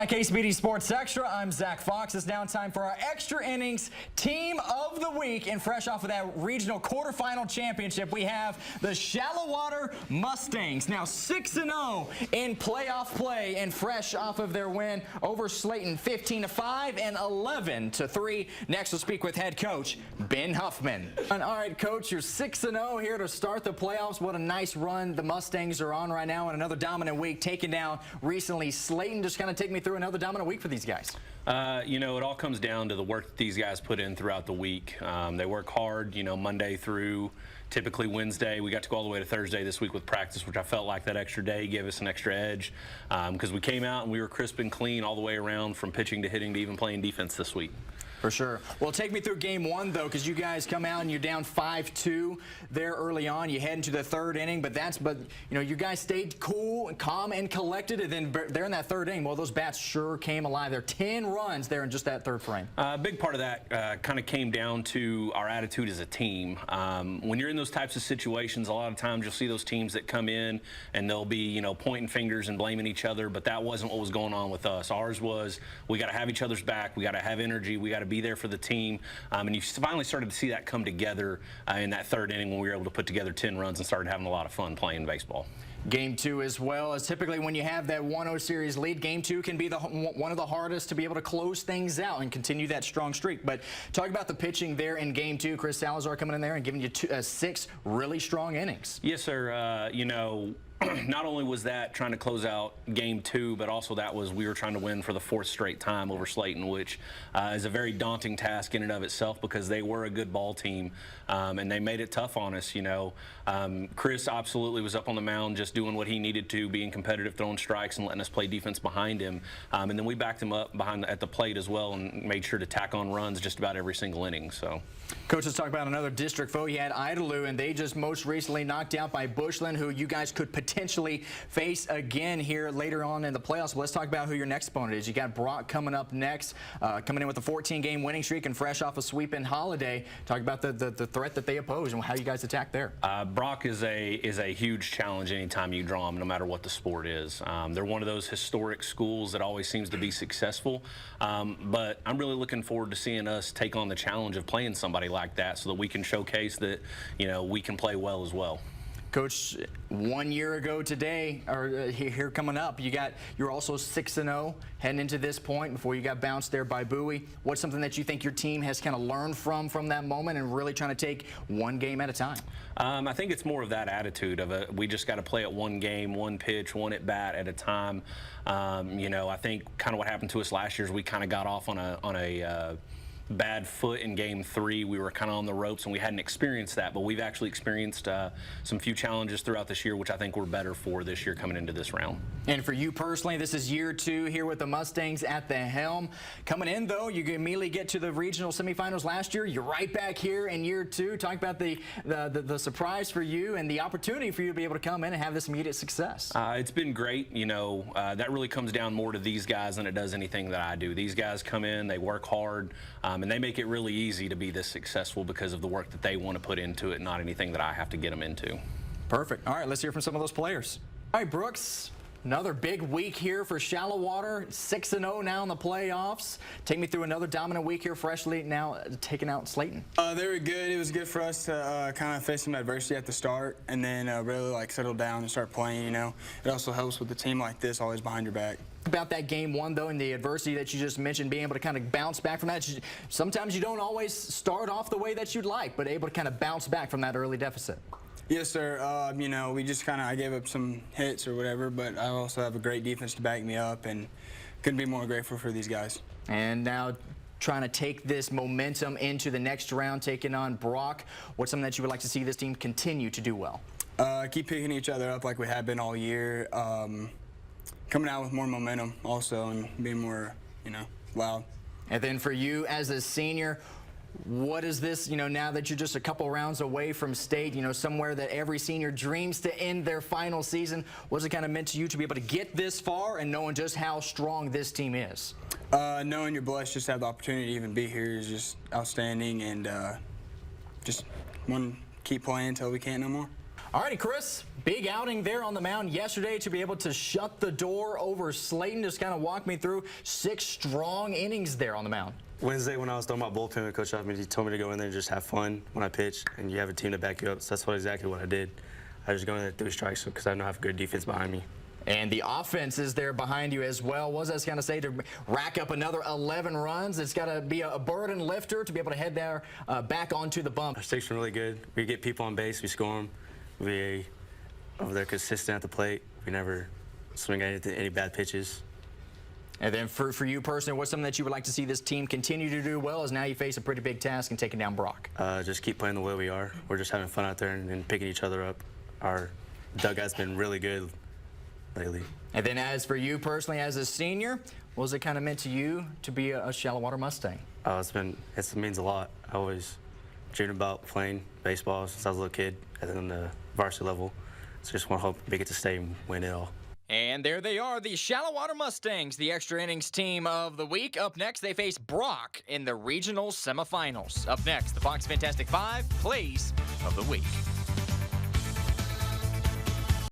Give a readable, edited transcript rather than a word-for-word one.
KCBD Sports Extra, I'm Zach Fox. It's now time for our Extra Innings Team of the Week. And fresh off of that regional quarterfinal championship, we have the Shallowater Mustangs. Now 6-0 in playoff play, and fresh off of their win over Slayton 15-5 and 11-3. Next, we'll speak with head coach Ben Huffman. All right, coach, you're 6-0 here to start the playoffs. What a nice run the Mustangs are on right now, and another dominant week, taking down recently Slayton. Just kind of take me through another dominant week for these guys. You know, it all comes down to the work that these guys put in throughout the week. They work hard, you know, Monday through typically Wednesday. We got to go all the way to Thursday this week with practice, which I felt like that extra day gave us an extra edge because we came out and we were crisp and clean all the way around from pitching to hitting to even playing defense this week. For sure. Well, take me through game one, though, because you guys come out and you're down 5-2 there early on. You head into the third inning, but you know, you guys stayed cool and calm and collected, and then there in that third inning, well, those bats sure came alive. There are 10 runs there in just that third frame. A big part of that kind of came down to our attitude as a team. When you're in those types of situations, a lot of times you'll see those teams that come in and they'll be, you know, pointing fingers and blaming each other, but that wasn't what was going on with us. Ours was, we got to have each other's back, we got to have energy, we got to be there for the team, and you finally started to see that come together in that third inning when we were able to put together 10 runs and started having a lot of fun playing baseball. Game two as well, as typically when you have that 1-0 series lead, game two can be one of the hardest to be able to close things out and continue that strong streak. But talk about the pitching there in game two. Chris Salazar coming in there and giving you 6 really strong innings. Yes, sir. You know, not only was that trying to close out game two, but also that was we were trying to win for the 4th straight time over Slayton, which is a very daunting task in and of itself because they were a good ball team and they made it tough on us. You know, Chris absolutely was up on the mound just doing what he needed to, being competitive, throwing strikes and letting us play defense behind him. And then we backed him up at the plate as well and made sure to tack on runs just about every single inning. So, Coach, let's talk about another district foe. You had Idalou, and they just most recently knocked out by Bushland, who you guys could potentially face again here later on in the playoffs. But let's talk about who your next opponent is. You got Brock coming up next, coming in with a 14-game winning streak and fresh off a sweep in Holiday. Talk about the threat that they oppose and how you guys attack there. Brock is a huge challenge anytime you draw them, no matter what the sport is. They're one of those historic schools that always seems to be successful, but I'm really looking forward to seeing us take on the challenge of playing somebody like that so that we can showcase that, you know, we can play well as well. Coach, 1 year ago today, or here coming up, you're also 6-0 heading into this point before you got bounced there by Bowie. What's something that you think your team has kind of learned from that moment and really trying to take one game at a time? I think it's more of that attitude of we just got to play it one game, one pitch, one at bat at a time. You know, I think kind of what happened to us last year is we kind of got off on a bad foot in game 3. We were kind of on the ropes and we hadn't experienced that, but we've actually experienced some few challenges throughout this year, which I think we're better for this year coming into this round. And for you personally, this is year 2 here with the Mustangs at the helm. Coming in, though, you can immediately get to the regional semifinals last year. You're right back here in year 2. Talk about the surprise for you and the opportunity for you to be able to come in and have this immediate success. It's been great. You know, that really comes down more to these guys than it does anything that I do. These guys come in, they work hard, and they make it really easy to be this successful because of the work that they want to put into it, not anything that I have to get them into. Perfect. All right, let's hear from some of those players. All right, Brooks, another big week here for Shallowater, 6-0 now in the playoffs. Take me through another dominant week here, freshly now taking out Slayton. They were good. It was good for us to kind of face some adversity at the start and then really settle down and start playing, you know. It also helps with a team like this, always behind your back. About that game 1, though, and the adversity that you just mentioned, being able to kind of bounce back from that. Sometimes you don't always start off the way that you'd like, but able to kind of bounce back from that early deficit. Yes, sir. You know, we just I gave up some hits or whatever, but I also have a great defense to back me up, and couldn't be more grateful for these guys. And now trying to take this momentum into the next round, taking on Brock. What's something that you would like to see this team continue to do well? Keep picking each other up like we have been all year. Coming out with more momentum also and being more, you know, loud. And then for you as a senior, what is this, you know, now that you're just a couple rounds away from state, you know, somewhere that every senior dreams to end their final season, what's it kind of meant to you to be able to get this far and knowing just how strong this team is? Knowing you're blessed just to have the opportunity to even be here is just outstanding, and just want to keep playing until we can't no more. Alrighty, Chris, big outing there on the mound yesterday to be able to shut the door over Slayton. Just kind of walk me through 6 strong innings there on the mound. Wednesday when I was throwing my bullpen with Coach Huffman, he told me to go in there and just have fun when I pitch, and you have a team to back you up. So that's exactly what I did. I just go in there 3 strikes because I know I have good defense behind me. And the offense is there behind you as well. What does that kind of say to rack up another 11 runs? It's got to be a burden lifter to be able to head there back onto the bump. Our stakes been really good. We get people on base, we score them. We over there consistent at the plate. We never swing at any bad pitches. And then for you personally, what's something that you would like to see this team continue to do well as now you face a pretty big task in taking down Brock? Just keep playing the way we are. We're just having fun out there and picking each other up. Our dugout's been really good lately. And then as for you personally as a senior, what was it kind of meant to you to be a Shallowater Mustang? It means a lot. I always dreamed about playing baseball since I was a little kid and then the varsity level. So just want to hope we get to stay and win it all. And there they are, the Shallowater Mustangs, the extra innings team of the week. Up next, they face Brock in the regional semifinals. Up next, the Fox Fantastic 5 plays of the week.